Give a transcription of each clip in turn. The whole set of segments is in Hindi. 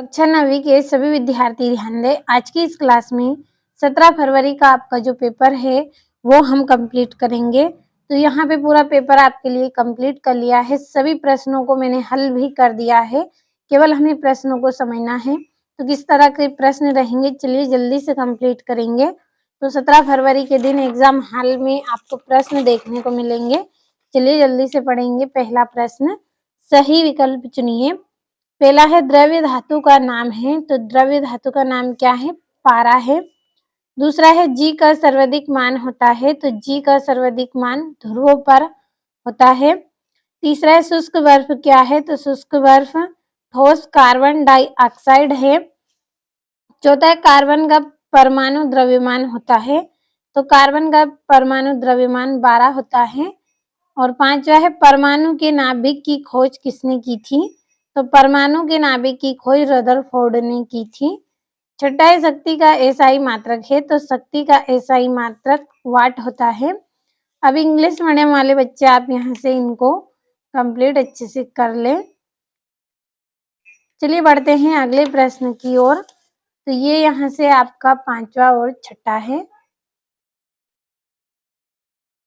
कक्षा 9वीं के सभी विद्यार्थी ध्यान दें। आज की इस क्लास में 17 फरवरी का आपका जो पेपर है वो हम कंप्लीट करेंगे। तो यहाँ पे पूरा पेपर आपके लिए कंप्लीट कर लिया है। सभी प्रश्नों को मैंने हल भी कर दिया है, केवल हमें प्रश्नों को समझना है। तो किस तरह के प्रश्न रहेंगे, चलिए जल्दी से कंप्लीट करेंगे। तो 17 फरवरी के दिन एग्जाम हॉल में आपको प्रश्न देखने को मिलेंगे। चलिए जल्दी से पढ़ेंगे। पहला प्रश्न, सही विकल्प चुनिए। पहला है द्रव्य धातु का नाम है, तो द्रव्य धातु का नाम क्या है? पारा है। दूसरा है जी का सर्वाधिक मान होता है, तो जी का सर्वाधिक मान ध्रुवों पर होता है। तीसरा है शुष्क बर्फ क्या है? तो शुष्क बर्फ ठोस कार्बन डाइऑक्साइड है। चौथा है कार्बन का परमाणु द्रव्यमान होता है, तो कार्बन का परमाणु द्रव्यमान 12 होता है। और पांचवा है परमाणु के नाभिक की खोज किसने की थी? तो परमाणु के नाभिक की खोज रदरफोर्ड ने की थी। छठा है शक्ति का एसआई मात्रक है, तो शक्ति का एसआई मात्रक वाट होता है। अब इंग्लिश मीडियम वाले बच्चे आप यहाँ से इनको कंप्लीट अच्छे से कर ले। चलिए बढ़ते हैं अगले प्रश्न की ओर। तो ये यहाँ से आपका पांचवा और छठा है।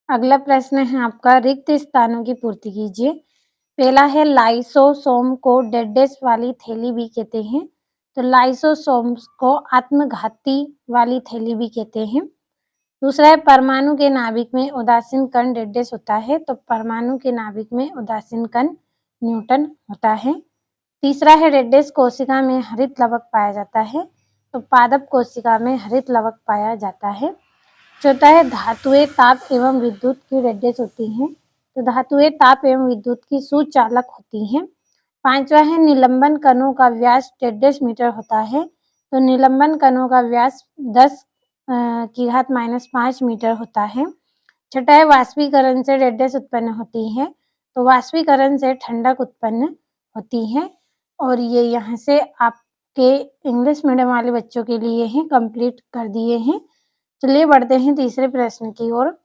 अगला प्रश्न है आपका, रिक्त स्थानों की पूर्ति कीजिए। पहला है लाइसोसोम को डेडेस वाली थैली भी कहते हैं, तो लाइसोसोम्स को आत्मघाती वाली थैली भी कहते हैं। दूसरा है परमाणु के नाभिक में उदासीन कण डेडेस होता है, तो परमाणु के नाभिक में उदासीन कण न्यूटन होता है। तीसरा है डेडेस कोशिका में हरित लवक पाया जाता है, तो पादप कोशिका में हरित लवक पाया जाता है। चौथा है धातुएं ताप एवं विद्युत की डेडेस होती हैं, तो धातुएं ताप एवं विद्युत की सुचालक होती हैं। पांचवा है निलंबन कणों का व्यास 10 मीटर होता है, तो निलंबन कणों का व्यास 10 की घात -5 मीटर होता है। छठा है वाष्पीकरण से डेडेस उत्पन्न होती है, तो वाष्पीकरण से ठंडक उत्पन्न होती है। और ये यहाँ से आपके इंग्लिश मीडियम वाले बच्चों के लिए ही कंप्लीट कर दिए हैं। चलिए बढ़ते हैं तीसरे प्रश्न की ओर।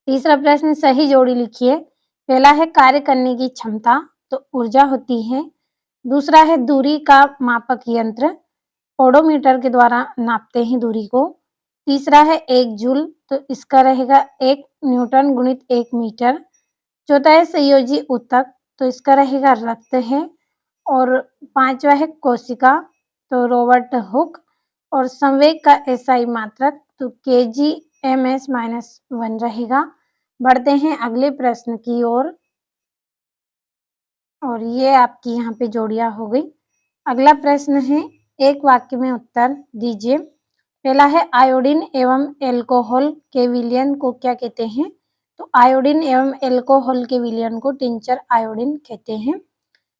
तीसरा प्रश्न, सही जोड़ी लिखिए। पहला है कार्य करने की क्षमता, तो ऊर्जा होती है। दूसरा है दूरी का मापक यंत्र, ओडोमीटर के द्वारा नापते हैं दूरी को। तीसरा है 1 जूल, तो इसका रहेगा 1 न्यूटन गुणित 1 मीटर। चौथा है संयोजी ऊतक, तो इसका रहेगा रक्त है। और पांचवा है कोशिका, तो रॉबर्ट हुक। और संवेग का एसआई मात्रक, तो kgms-1 रहेगा। बढ़ते हैं अगले प्रश्न की ओर। और ये आपकी यहाँ पे जोड़ियां हो गई। अगला प्रश्न है, एक वाक्य में उत्तर दीजिए। पहला है आयोडीन एवं एल्कोहल के विलयन को क्या कहते हैं? तो आयोडीन एवं एल्कोहल के विलयन को टिंचर आयोडीन कहते हैं।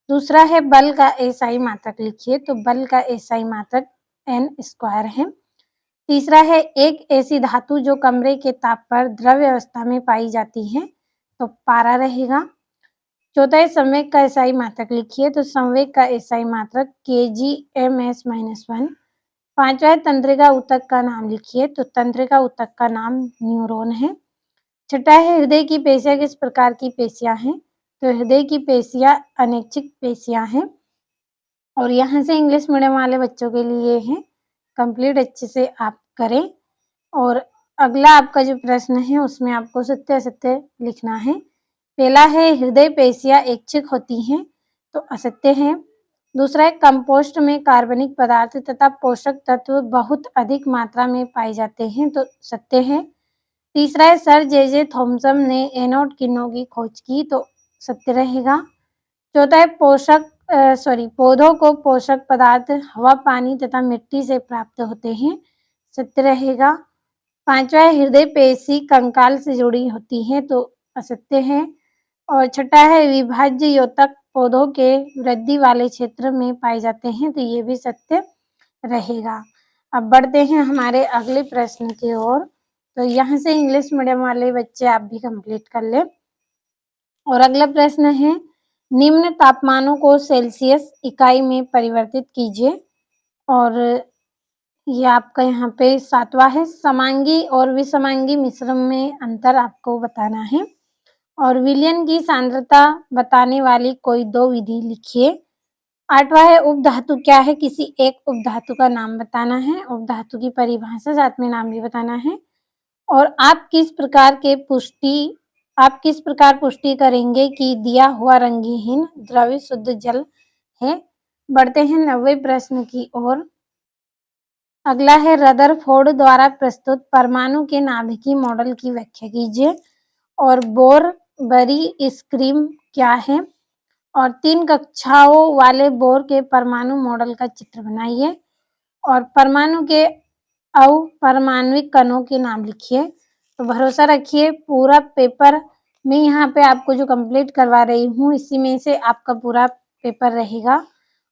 दूसरा है बल का एसआई मात्रक लिखिए, तो बल का एसआई मात्रक n² है। तीसरा है एक ऐसी धातु जो कमरे के ताप पर द्रव्य अवस्था में पाई जाती है, तो पारा रहेगा। चौथा है संवेग का एसआई मात्रक लिखिए, तो संवेग का एसआई मात्रक kgms-1। पांचवा है तंत्रिका ऊतक का नाम लिखिए, तो तंत्रिका ऊतक का नाम न्यूरॉन है। छठा है हृदय की पेशियां किस प्रकार की पेशियां हैं? तो हृदय की पेशियां अनैच्छिक पेशियां हैं। और यहाँ से इंग्लिश मीडियम वाले बच्चों के लिए है, कंप्लीट अच्छे से आप करें। और अगला आपका जो प्रश्न है उसमें आपको सत्य असत्य लिखना है। पहला है हृदय पेशियां ऐच्छिक होती हैं, तो असत्य है। दूसरा है कंपोस्ट में कार्बनिक पदार्थ तथा पोषक तत्व बहुत अधिक मात्रा में पाए जाते हैं, तो सत्य है। तीसरा है सर जे थॉमसन ने एनोड किरणों की खोज की, तो सत्य रहेगा। चौथा है पौधों को पोषक पदार्थ हवा, पानी तथा मिट्टी से प्राप्त होते हैं, सत्य रहेगा। पांचवा है हृदय पेशी कंकाल से जुड़ी होती है, तो असत्य है। और छठा है विभाज्य योतक पौधों के वृद्धि वाले क्षेत्र में पाए जाते हैं, तो ये भी सत्य रहेगा। अब बढ़ते हैं हमारे अगले प्रश्न की ओर। तो यहाँ से इंग्लिश मीडियम वाले बच्चे आप भी कंप्लीट कर ले। और अगला प्रश्न है, निम्न तापमानों को सेल्सियस इकाई में परिवर्तित कीजिए। और ये आपका यहाँ पे सातवां है, समांगी और विसमांगी मिश्रण में अंतर आपको बताना है। और विलयन की सांद्रता बताने वाली कोई 2 विधि लिखिए। 8वां है उपधातु क्या है, किसी एक उपधातु का नाम बताना है, उपधातु की परिभाषा साथ में नाम भी बताना है। और आप किस प्रकार पुष्टि करेंगे कि दिया हुआ रंगहीन द्रव्य शुद्ध जल है। बढ़ते हैं 90वें प्रश्न की ओर। अगला है रदरफोर्ड द्वारा प्रस्तुत परमाणु के नाभिकीय मॉडल की व्याख्या कीजिए। और बोर बरी स्क्रीम क्या है। और 3 कक्षाओं वाले बोर के परमाणु मॉडल का चित्र बनाइए। और परमाणु के अपरमाणविक कणों के नाम लिखिए। तो भरोसा रखिए पूरा पेपर मैं यहाँ पे आपको जो कंप्लीट करवा रही हूँ इसी में से आपका पूरा पेपर रहेगा।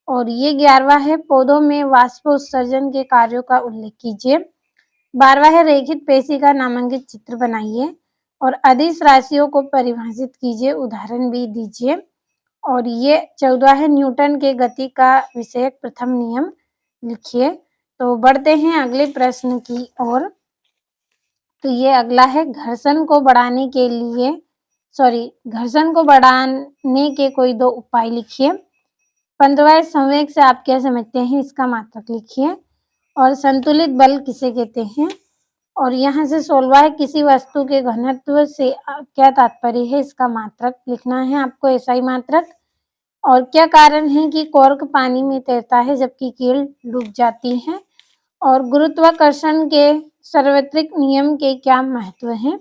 और ये 11वां है पौधों में वाष्पोत्सर्जन के कार्यों का उल्लेख कीजिए। 12वां है रेखित पेशी का नामांकित चित्र बनाइए। और अदिश राशियों को परिभाषित कीजिए, उदाहरण भी दीजिए। और ये 14वां है न्यूटन के गति का विषयक प्रथम नियम लिखिए। तो बढ़ते हैं अगले प्रश्न की ओर। तो ये अगला है घर्षण को बढ़ाने के कोई 2 उपाय लिखिए। 15वां संवेग से आप क्या समझते हैं, इसका मात्रक लिखिए। और संतुलित बल किसे कहते हैं। और यहाँ से 16वां है किसी वस्तु के घनत्व से क्या तात्पर्य है, इसका मात्रक लिखना है आपको, एसआई मात्रक। और क्या कारण है कि कॉर्क पानी में तैरता है जबकि कील डूब जाती है। और गुरुत्वाकर्षण के सार्वत्रिक नियम के क्या महत्व हैं।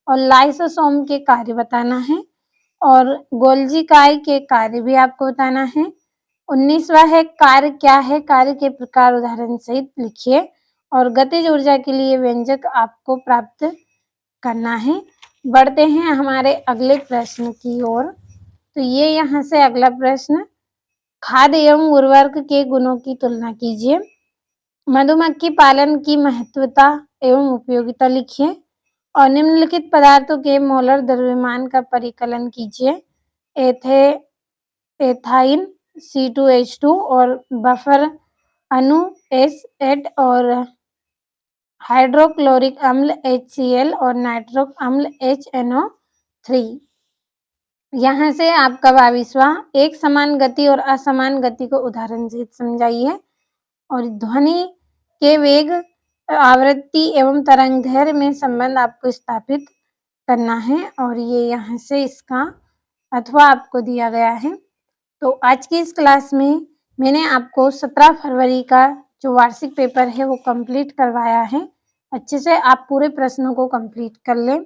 और लाइसोसोम के कार्य बताना है। और गोल्जी काय के कार्य भी आपको बताना है। 19वां है कार्य क्या है, कार्य के प्रकार उदाहरण सहित लिखिए। और गतिज ऊर्जा के लिए व्यंजक आपको प्राप्त करना है। बढ़ते हैं हमारे अगले प्रश्न की ओर। तो ये यहाँ से अगला प्रश्न, खाद्य एवं उर्वरक के गुणों की तुलना कीजिए। मधुमक्खी पालन की महत्वता एवं उपयोगिता लिखिए। और निम्नलिखित पदार्थों के मोलर द्रव्यमान का परिकलन कीजिए। एथाइन C2H2 और बफर अणु S8 और हाइड्रोक्लोरिक अम्ल HCl और नाइट्रिक अम्ल HNO3। यहाँ से आपका 22वां, एक समान गति और असमान गति को उदाहरण से समझाइए। और ध्वनि के वेग, आवृत्ति एवं तरंगदैर्घ्य में संबंध आपको स्थापित करना है। और ये यहाँ से इसका अथवा आपको दिया गया है। तो आज की इस क्लास में मैंने आपको 17 फरवरी का जो वार्षिक पेपर है वो कंप्लीट करवाया है। अच्छे से आप पूरे प्रश्नों को कंप्लीट कर लें।